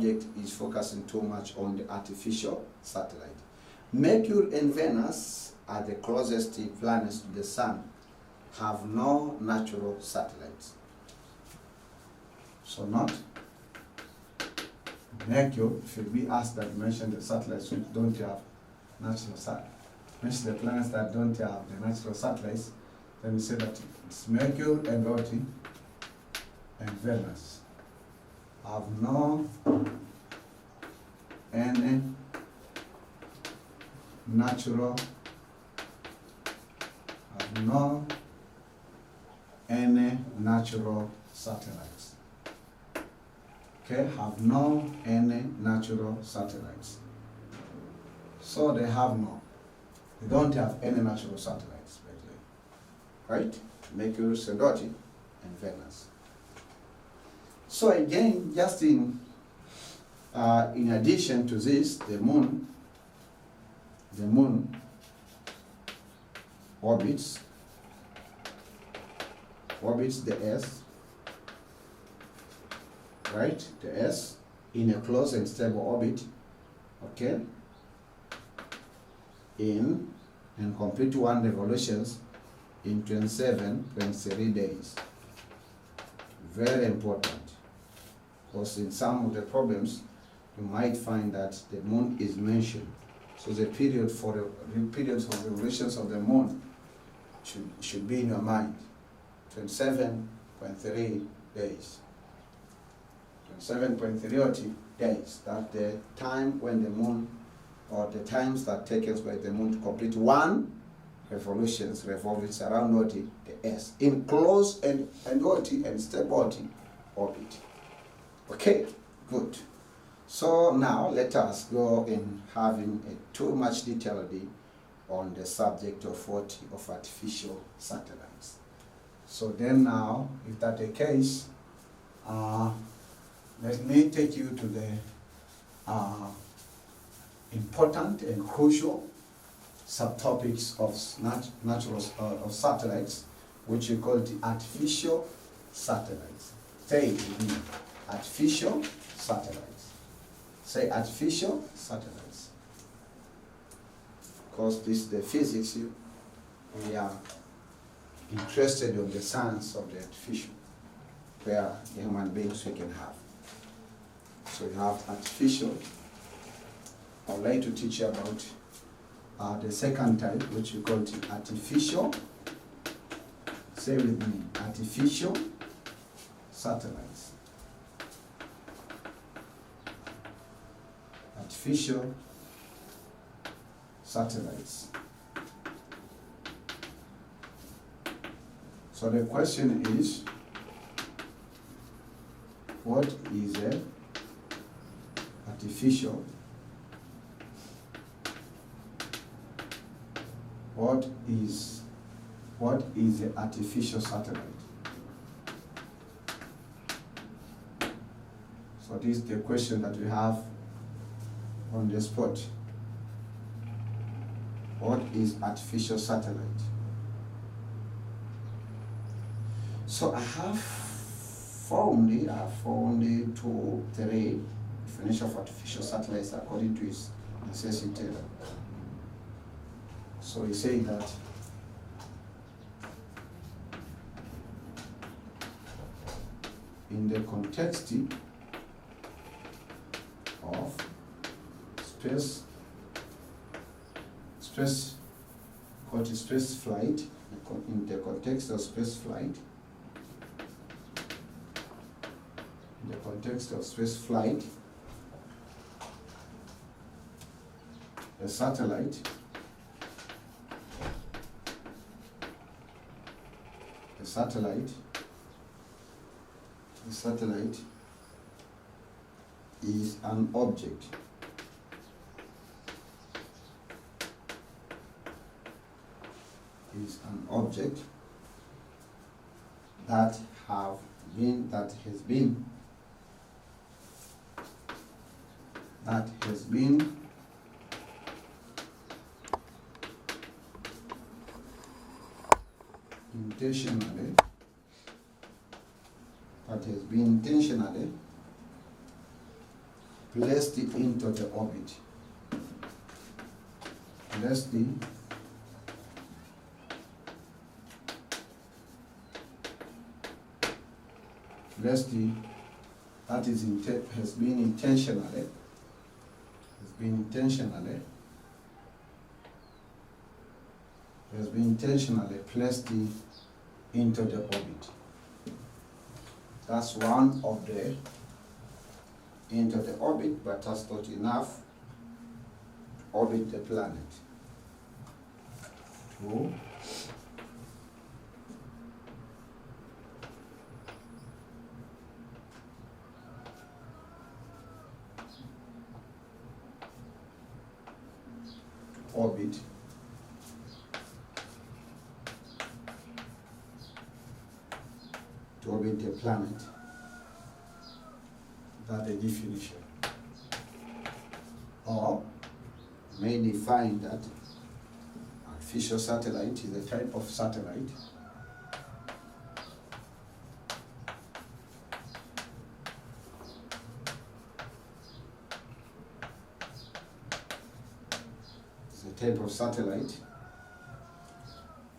subject is focusing too much on the artificial satellite. Mercury and Venus are the closest planets to the Sun, have no natural satellites. So not Mercury, if it be asked that mention the satellites which don't have natural satellites, mention the planets that don't have the natural satellites, then we say that it's Mercury and and Venus have no any natural satellites. Okay, have no any natural satellites. So they have no. They don't have any natural satellites, basically. Right? Mercury, Sedoti, and Venus. So again, just in addition to this, the moon orbits the Earth, right? The Earth in a close and stable orbit, okay? In and complete one revolutions in 27.3 days. Very important, because in some of the problems you might find that the moon is mentioned. So the period for the periods of revolutions of the moon should be in your mind. 27.3 days. 27.30 days. That's the time when the moon, or the times that takes by the moon to complete one revolutions revolves around the Earth in close and stable orbit. Okay, good. So now let us go in having too much detail on the subject of artificial satellites. So then now, if that's the case, let me take you to the important and crucial subtopics of satellites, which we call the artificial satellites. Say it with me. Artificial satellites. Say artificial satellites. Because this is the physics, we are interested in the science of the artificial, where human beings we can have. So you have artificial. I would like to teach you about the second type, which we call the artificial. Say with me, artificial satellites. Artificial satellites. So the question is, what is a artificial? What is an artificial satellite? So this is the question that we have on the spot. What is artificial satellite? So I have found 3 definition of artificial satellites according to its necessity. So he said that in the context of space flight, in the context of space flight, the satellite is an object that has been intentionally placed into the orbit. Placed that is has been intentionally placed into the orbit. That's one of the into the orbit, but that's not enough to orbit the planet. To orbit the planet. That's the definition. Or may define that artificial satellite is a type of satellite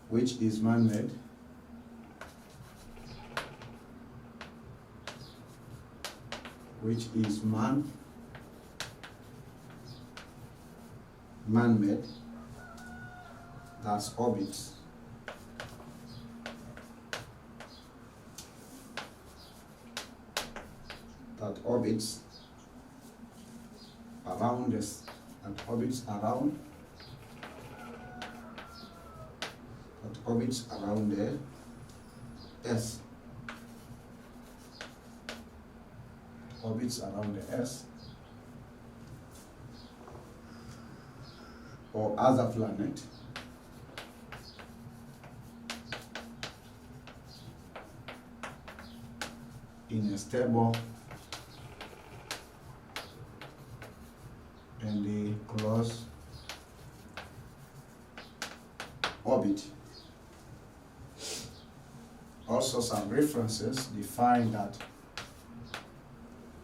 which is man-made, man-made, that's orbits. That orbits around us, that orbits around the Earth. Orbits around the Earth or other planet in a stable and a close orbit. Also, some references define that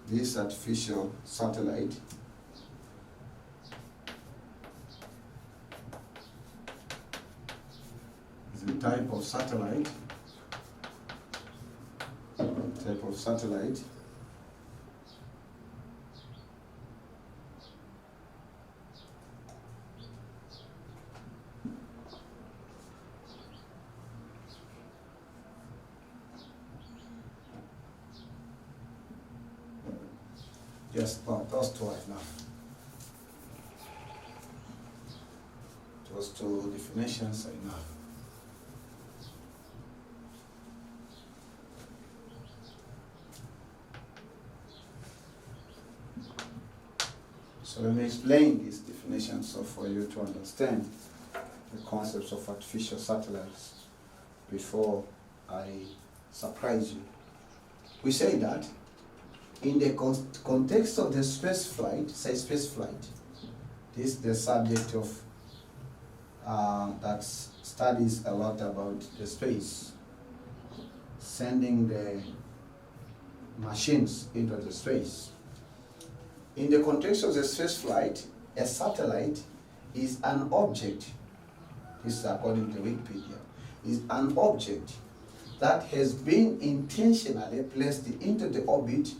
this artificial satellite is a type of satellite yes, but those two are enough. Those two definitions are enough. So let me explain these definitions so for you to understand the concepts of artificial satellites before I surprise you. We say that in the context of the space flight, this is the subject of that studies a lot about the space, sending the machines into the space. In the context of the space flight, a satellite is an object, this is according to Wikipedia, is an object that has been intentionally placed into the orbit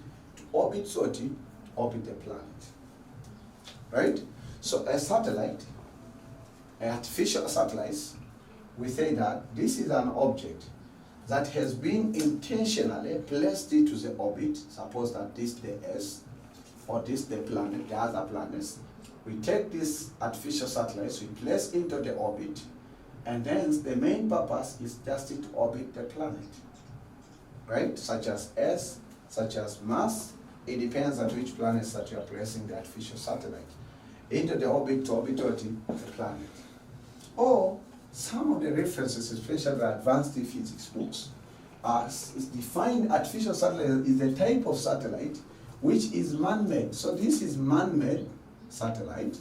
to orbit the planet. Right? So a satellite, an artificial satellite, we say that this is an object that has been intentionally placed into the orbit. Suppose that this the Earth, or this the planet, the other planets. We take these artificial satellites, we place into the orbit, and then the main purpose is just to orbit the planet, right? Such as Earth, such as Mars. It depends on which planets that you are placing the artificial satellite into the orbit to orbit the planet. Or some of the references, especially the advanced physics books, is defined artificial satellite is a type of satellite which is man-made. So this is man-made satellite,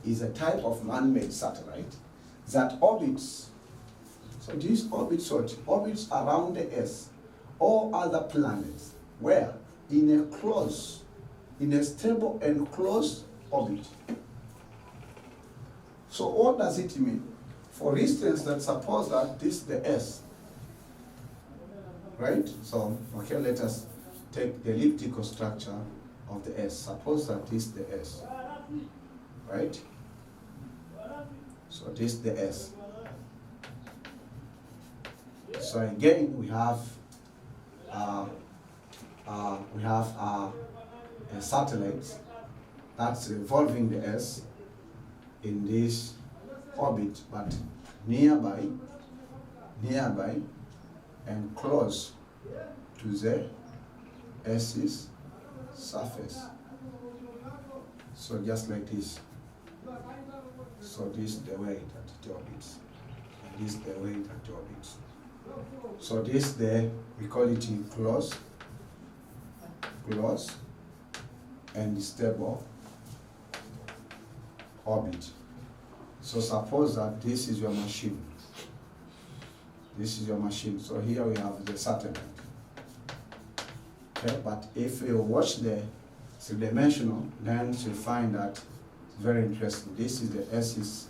is a type of man-made satellite that orbits. So this orbits around the Earth or other planets, where in a close in a stable and close orbit. So what does it mean? For instance, let's suppose that this is the S, right? So, okay, let us take the elliptical structure of the S. Suppose that this is the S, right? So this is the S. So again, we have a satellite that's revolving the S in this orbit, but nearby and close to the S's surface. So just like this. So this is the way that it orbits, and this is the way that it orbits. So this is we call it in close and stable orbit. So suppose that this is your machine. This is your machine. So here we have the satellite. Okay, but if you watch the three-dimensional, then you'll find that it's very interesting. This is the S's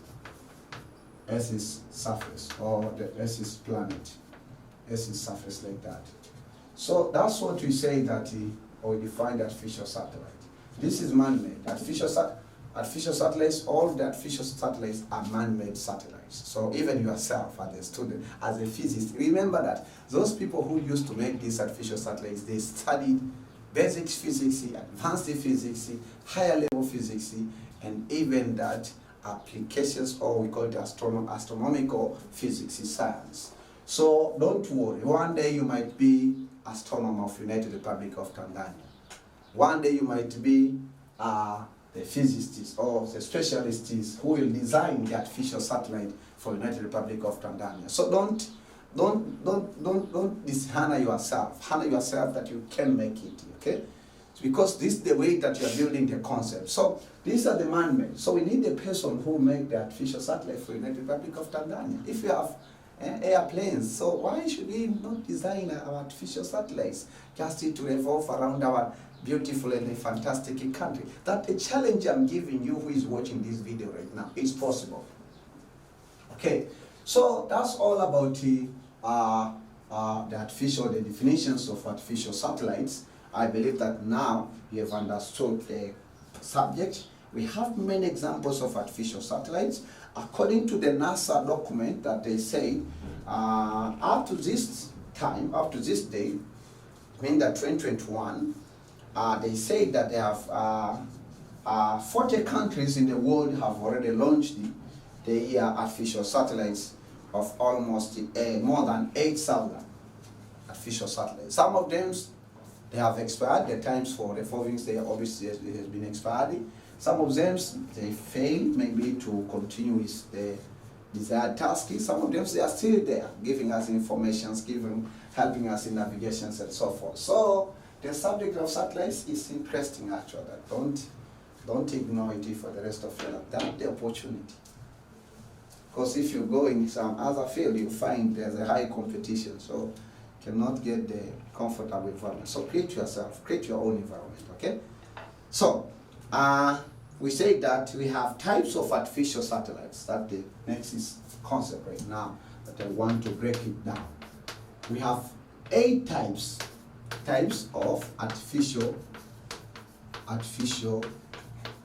surface, or the S's planet. S's surface like that. So that's what we say that or we define the artificial satellite. This is man-made. Artificial satellites, all the artificial satellites are man-made satellites. So even yourself as a student, as a physicist, remember that those people who used to make these artificial satellites, they studied basic physics, advanced physics, higher level physics, and even that applications, or we call it astronomical physics, science. So don't worry, one day you might be astronomer of United Republic of Tanzania. One day you might be the physicists or the specialists who will design the artificial satellite for United Republic of Tanzania. So don't dishonor yourself. Honor yourself that you can make it, okay? It's because this is the way that you are building the concept. So these are the man-made. So we need a person who make the artificial satellite for United Republic of Tanzania. If you have airplanes, so why should we not design our artificial satellites just to revolve around our beautiful and fantastic country? That a challenge I'm giving you who is watching this video right now. It's possible. Okay, so that's all about the definitions of artificial satellites. I believe that now you have understood the subject. We have many examples of artificial satellites. According to the NASA document that they say, up to this time, up to this day, in the 2021, they say that they have 40 countries in the world have already launched the artificial satellites of almost more than 8,000 artificial satellites. Some of them, they have expired. The times for revolving, they obviously has been expired. Some of them, they failed maybe to continue with the desired task. Some of them, they are still there, giving us information, helping us in navigations and so forth. So the subject of satellites is interesting actually. Don't ignore it for the rest of your life. That's the opportunity. Because if you go in some other field, you find there's a high competition, so you cannot get the comfortable environment. So create yourself, create your own environment, okay? So, we say that we have types of artificial satellites. That's the next concept right now that I want to break it down. We have 8 types of artificial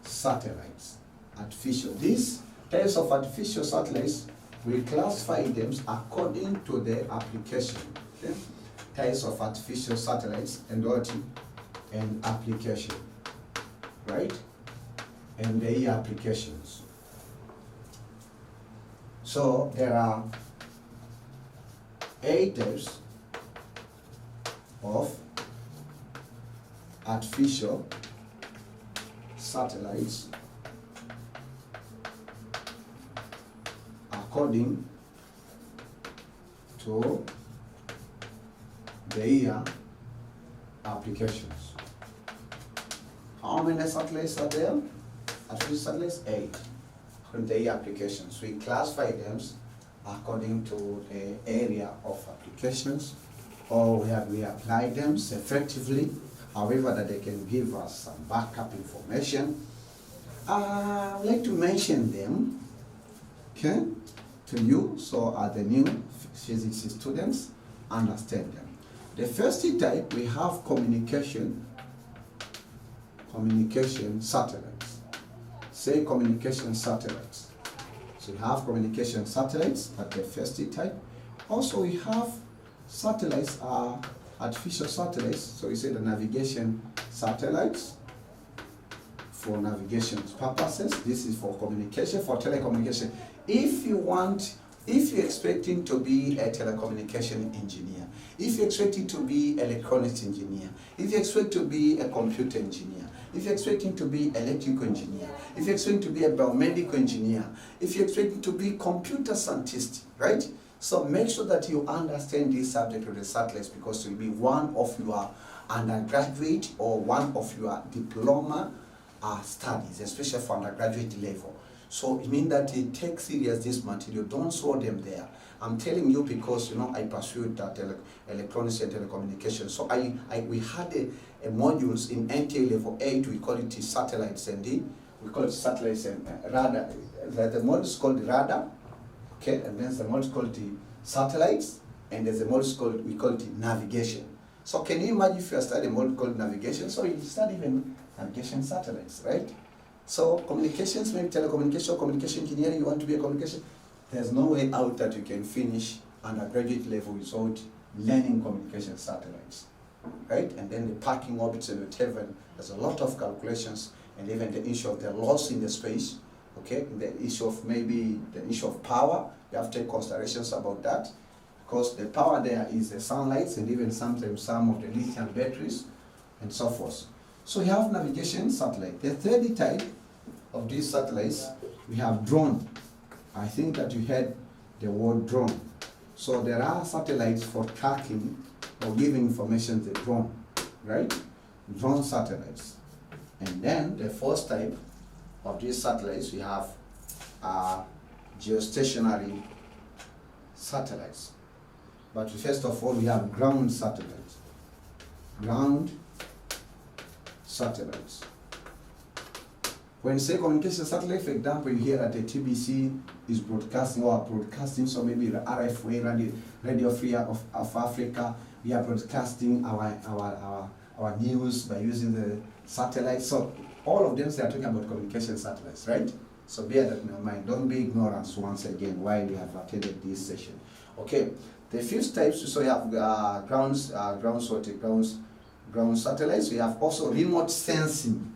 satellites. These types of artificial satellites, we classify them according to their application. Okay? Types of artificial satellites and application, right? And their applications. So there are 8 types of artificial satellites according to their applications. How many satellites are there? Artificial satellites, 8. According to their applications. We classify them according to the area of applications, or where we apply them effectively however, that they can give us some backup information. I would like to mention them, okay, to you, so the new physics students understand them. The first type, we have communication satellites. Say communication satellites. So we have communication satellites at the first type. Also we have satellites, artificial satellites. So we say the navigation satellites for navigation purposes. This is for communication, for telecommunication. If you're expecting to be a telecommunication engineer, if you're expecting to be electronics engineer, if you expect to be a computer engineer, if you're expecting to be electrical engineer, if you're expecting to be a biomedical engineer, if you're expecting to be computer scientist, right? So make sure that you understand this subject of the satellites, because it will be one of your undergraduate or one of your diploma studies, especially for undergraduate level. So it means that you take serious this material, don't throw them there. I'm telling you because, I pursued that electronics and telecommunications. So we had a modules in NTA level 8, we call it satellites and we call it satellites and radar. The module is called radar, okay, and then the module is called the satellites, and there's a module we call it navigation. So can you imagine if you study a module called navigation? So you study even navigation satellites, right? So communications, maybe telecommunication, communication engineering, you want to be a communication, there's no way out that you can finish undergraduate level without learning communication satellites, right? And then the parking orbits and whatever, there's a lot of calculations, and even the issue of the loss in the space, okay? The issue of maybe the issue of power, you have to take considerations about that, because the power there is the sunlight and even sometimes some of the lithium batteries and so forth. So we have navigation satellite. The third type of these satellites, we have drone. I think that you heard the word drone. So there are satellites for tracking or giving information to the drone, right? Drone satellites. And then the fourth type of these satellites, we have geostationary satellites. But first of all, we have ground satellites. Ground satellites. When you say communication satellite, for example, you hear that the TBC is broadcasting so maybe the RFA, Radio Free of Africa, we are broadcasting our news by using the satellite. So all of them, they are talking about communication satellites, right? So bear that in your mind. Don't be ignorant once again while you have attended this session. Okay, the fifth types, so you have ground satellites. We have also remote sensing.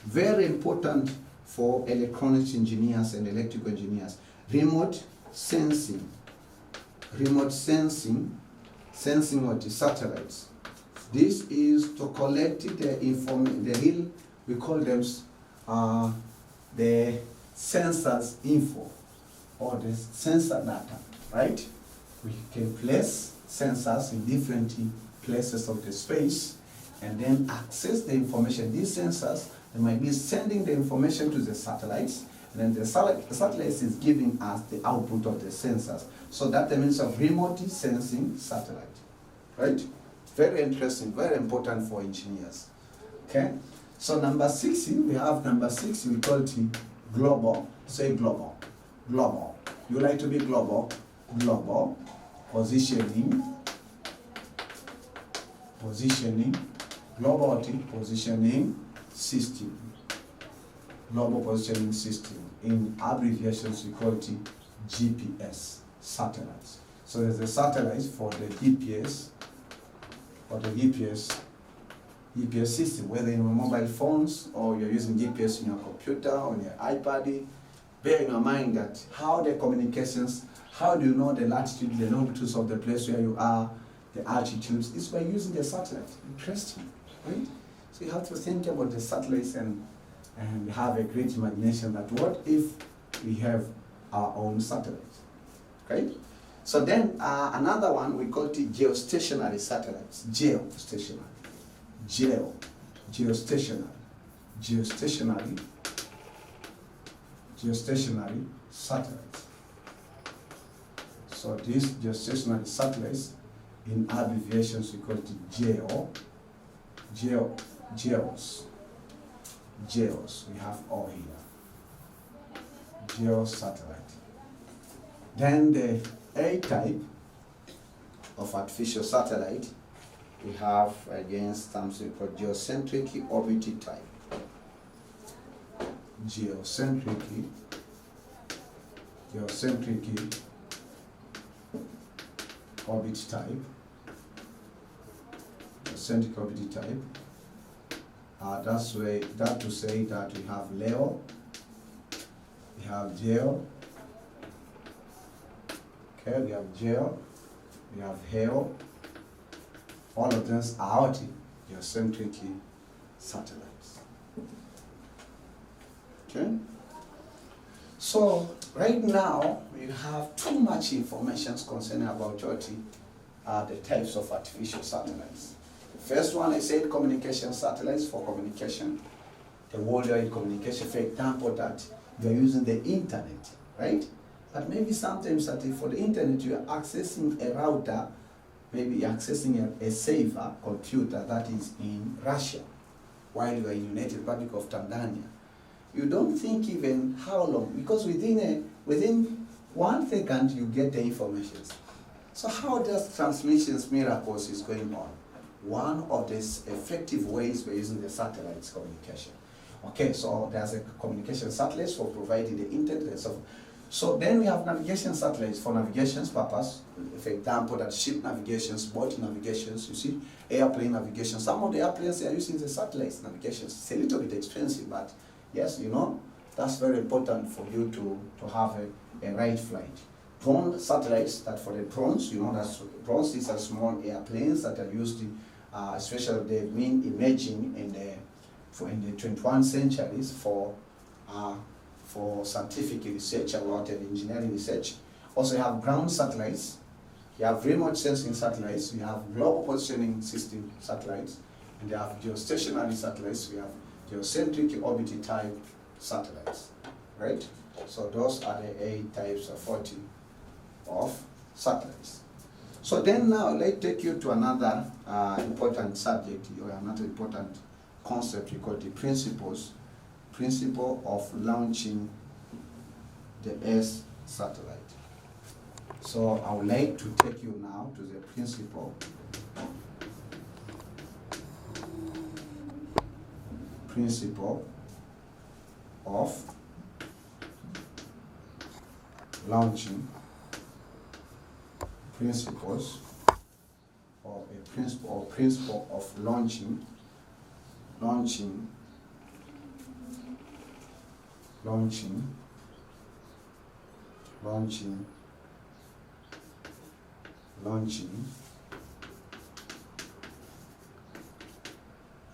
Very important for electronics engineers and electrical engineers. Remote sensing. Sensing of the satellites. This is to collect the information, we call them the sensors info or the sensor data, right? We can place sensors in different places of the space and then access the information. These sensors, they might be sending the information to the satellites, and then the satellites is giving us the output of the sensors. So that means of remote sensing satellite, right? Very interesting, very important for engineers. Okay, so number 6, we have number 6, we call it global. Say global. Global. You like to be global? Global. Positioning. Global positioning system. Global positioning system. In abbreviations, we call it GPS. Satellites. So there's a satellite for the GPS. GPS system, whether in your mobile phones or you're using GPS in your computer, on your iPad. Bear in your mind that how the communications, how do you know the latitude, the longitudes of the place where you are, the altitudes, is by using the satellite. Interesting, right? So you have to think about the satellites and have a great imagination that what if we have our own satellites, right? So then another one, we call it geostationary satellites. Geostationary satellites. So these geostationary satellites, in abbreviations, we call it geos. We have all here. Geosatellite. Then the A type of artificial satellite, we have again something called geocentric orbit type. Geocentric orbit type. Geocentric orbit type. That to say that we have Leo, we have Geo, okay, we have Geo, we have Hale. All of these are geocentric satellites. Okay? So right now we have too much information concerning about the types of artificial satellites. First one I said communication satellites for communication. The worldwide communication, for example, that you are using the internet, right? But maybe sometimes that for the internet you are accessing a router, maybe you're accessing a saver computer that is in Russia while you are in United Republic of Tanzania. You don't think even how long, because within 1 second you get the information. So how does transmissions miracles is going on? One of these effective ways we're using the satellites communication. Okay, so there's a communication satellites for providing the internet and so. So then we have navigation satellites for navigation's purpose. For example, that ship navigations, boat navigations, you see, airplane navigation. Some of the airplanes are using the satellites navigations. It's a little bit expensive, but yes, you know, that's very important for you to have a right flight. Drone satellites, that for the drones, you know, drones, these are small airplanes that are used, especially the mean imaging in the 21st centuries for scientific research, a lot of engineering research. Also, you have ground satellites, you have remote sensing satellites, you have global positioning system satellites, and you have geostationary satellites, we have geocentric orbit type satellites, right? So those are the 8 types of satellites. So then now let's take you to another important subject, or another important concept we call the principle of launching the S satellite. So I would like to take you now to the principle of launching principle of launching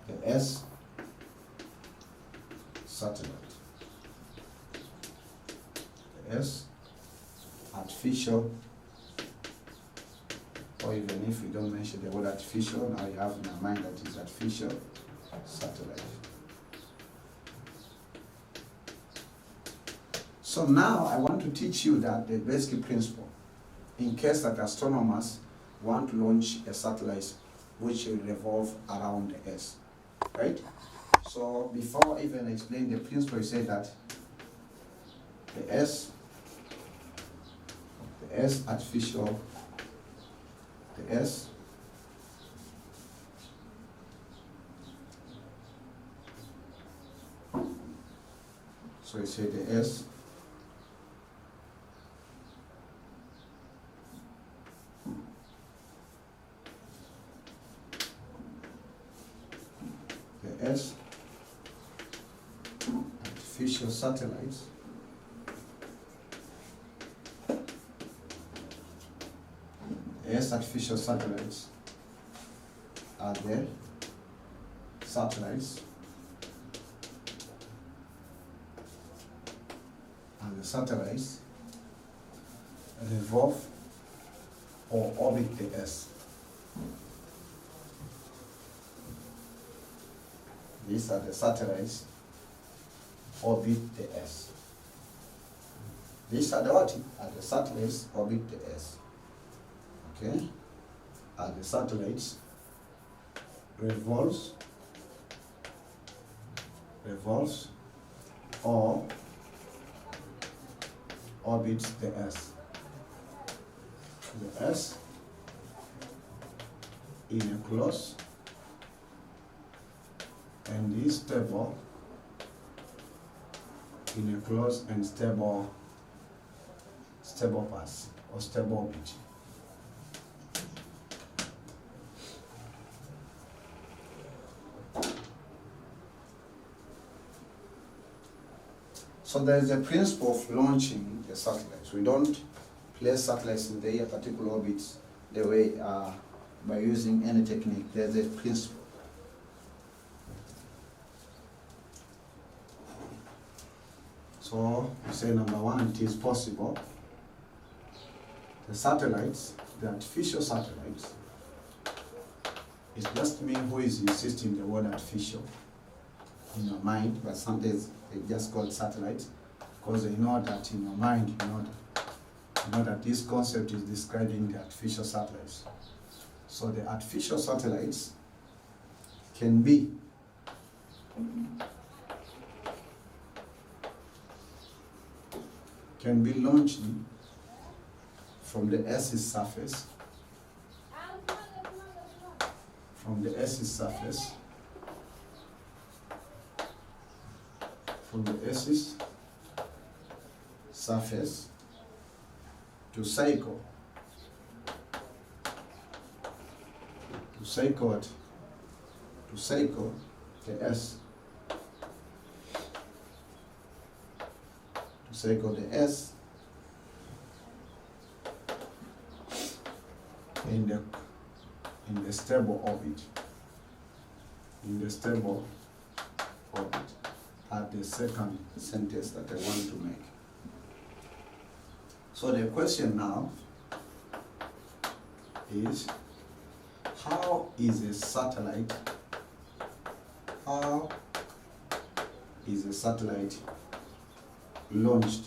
the S satellite. The S artificial, or even if we don't mention the word artificial, now you have in your mind that it's artificial satellite. So now I want to teach you that the basic principle, in case that astronomers want to launch a satellite which will revolve around the S, right? So before I even explain the principle, I say that the S artificial, the S so I say the S artificial satellites artificial satellites are the satellites, and the satellites revolve or orbit the S. These are the satellites orbit the S. These are the satellites orbit the S. Okay? And the satellites revolves revolves or orbits the S. The S in a close and is stable in a close and stable path or stable orbit. So there is a principle of launching the satellites. We don't place satellites in their particular orbits the way by using any technique. There's a principle. So we say number one, it is possible. The satellites, the artificial satellites, it's just me who is insisting the word artificial in your mind, but sometimes they just call it satellites because they know that in your mind you know that this concept is describing the artificial satellites. So the artificial satellites can be launched from the Earth's surface, from the Earth's surface, from the Earth's surface to cycle the Earth, to cycle the Earth in the stable orbit, at the second sentence that I want to make. So the question now is, how is a satellite launched?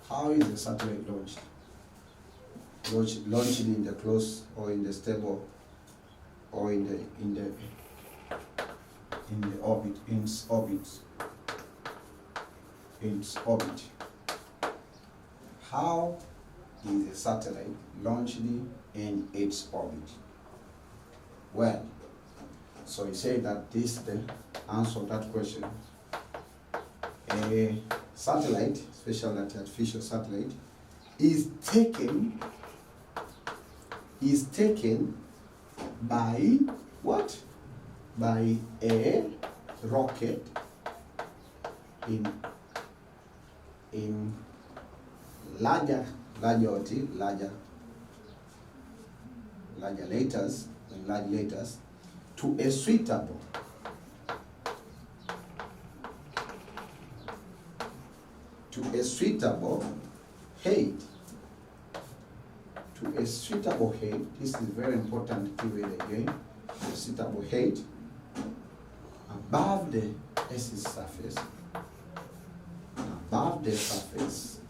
How is a satellite launched? Launched in the close or in the stable or in the orbit, in its orbit. How is a satellite launched in its orbit? Well, so you say that this is the answer to that question. A satellite, especially an artificial satellite, is taken by what? By a rocket in larger letters to a suitable height. To a suitable height. This is very important keyword again. A suitable height above the Earth's surface, above the surface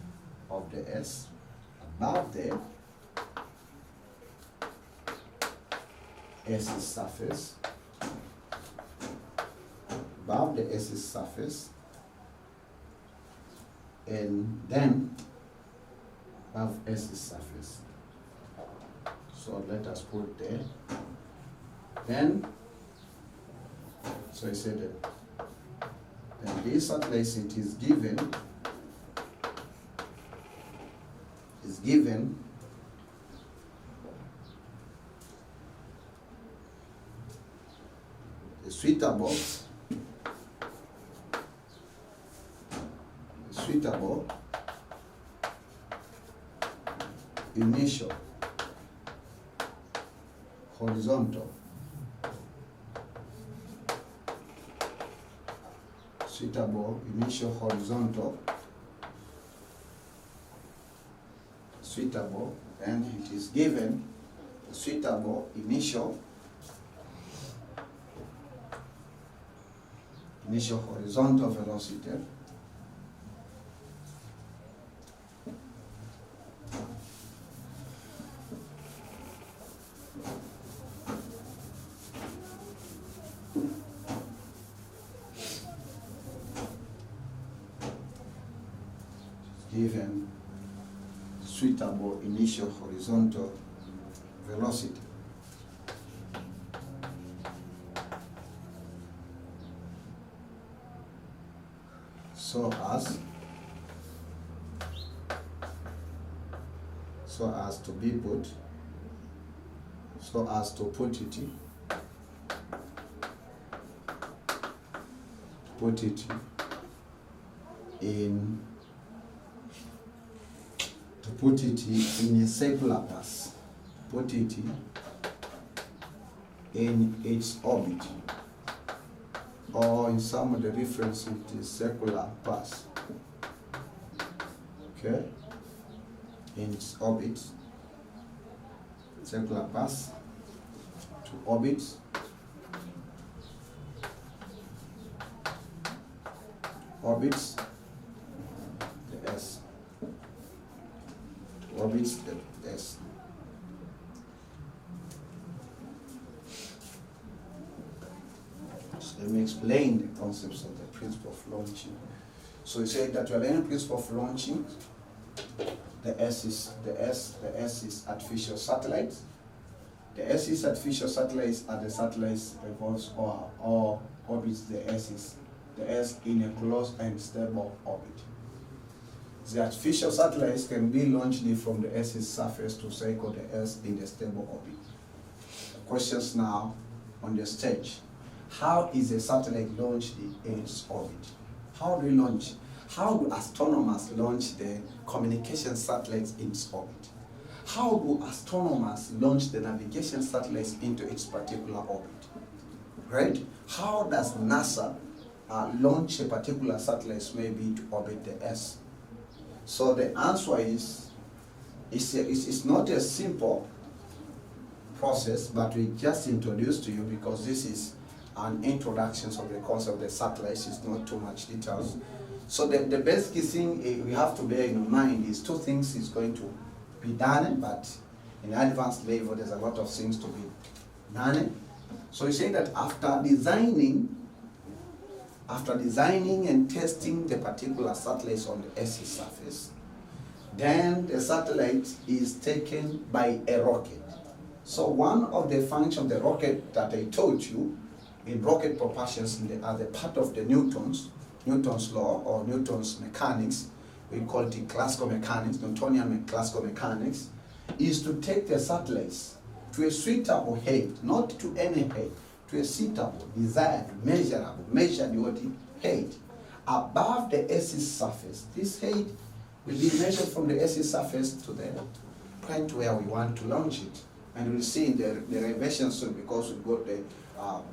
of the Earth, above the Earth's surface, above the Earth's surface, and then above Earth's surface. So let us put there. Then, so I said that this satellite is given a suitable initial horizontal and it is given a suitable initial horizontal velocity given suitable initial horizontal velocity. So as to be put, so as to put it in a circular path, put it in its orbit, or in some of the reference it is circular path. Okay, in its orbit, circular path to orbit, orbits the S, orbits the S. So let me explain the concepts of the principle of launching. So you say that you're learning principle of launching. The S is artificial satellites. The S is artificial satellites are the satellites revolves or orbits the S in a closed and stable orbit. The artificial satellites can be launched from the S's surface to circle the S in a stable orbit. The questions now on the stage. How is a satellite launched in its orbit? How do we launch? How do astronomers launch the communication satellites in its orbit? How do astronomers launch the navigation satellites into its particular orbit? Right? How does NASA launch a particular satellite maybe to orbit the S? So the answer is, it's not a simple process, but we just introduced to you because this is an introduction of the concept of the satellites. It's not too much details. So the basic thing we have to bear in mind is two things is going to be done, but in advanced level there's a lot of things to be done. So you say that after designing and testing the particular satellites on the Earth's surface, then the satellite is taken by a rocket. So one of the functions of the rocket that I told you in rocket propulsions are the part of the Newton's law or Newton's mechanics, we call it classical mechanics, Newtonian classical mechanics, is to take the satellites to a suitable height, not to any height, to a suitable, desired, measurable, measured height above the Earth's surface. This height will be measured from the Earth's surface to the point where we want to launch it. And we'll see in the derivation soon, because we've got the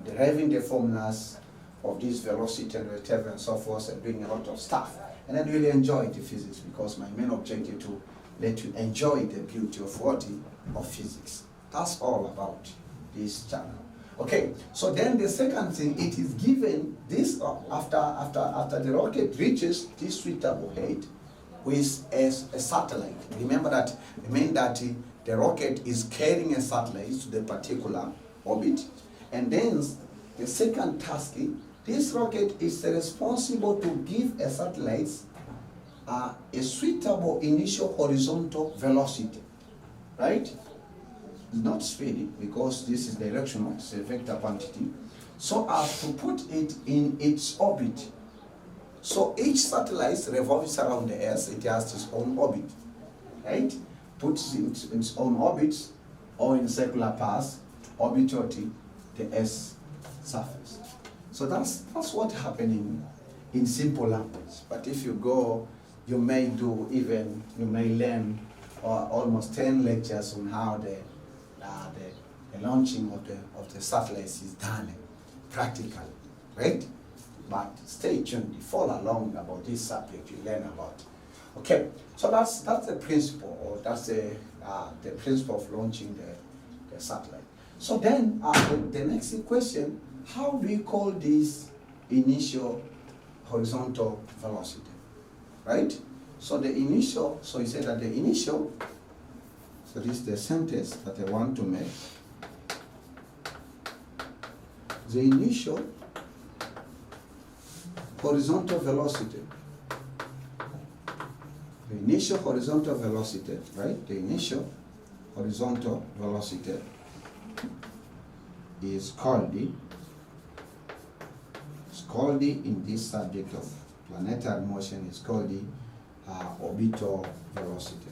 deriving the formulas of this velocity and whatever and so forth, and doing a lot of stuff. And then really enjoy the physics, because my main objective to let you enjoy the beauty of of physics. That's all about this channel. Okay, so then the second thing, it is given this after the rocket reaches this suitable height with a satellite. Remember that it means that the rocket is carrying a satellite to the particular orbit, and then the second task, this rocket is responsible to give a satellite a suitable initial horizontal velocity, right? It's not speed, because this is directional, it's a vector quantity, so as to put it in its orbit. So each satellite revolves around the Earth, it has its own orbit, right? Puts it in its own orbit or in circular path to orbit the Earth's surface. So that's what's happening in simple language. But if you go, you may learn almost 10 lectures on how the launching of the satellites is done practically, right? But stay tuned, follow along about this subject, you learn about. Okay, so that's the principle, or that's the principle of launching the satellite. So then the next question, how do we call this initial horizontal velocity, right? So the initial, so you say that the initial, so this is the sentence that I want to make. The initial horizontal velocity, The initial horizontal velocity, right? The initial horizontal velocity is called in this subject of planetary motion is called the orbital velocity.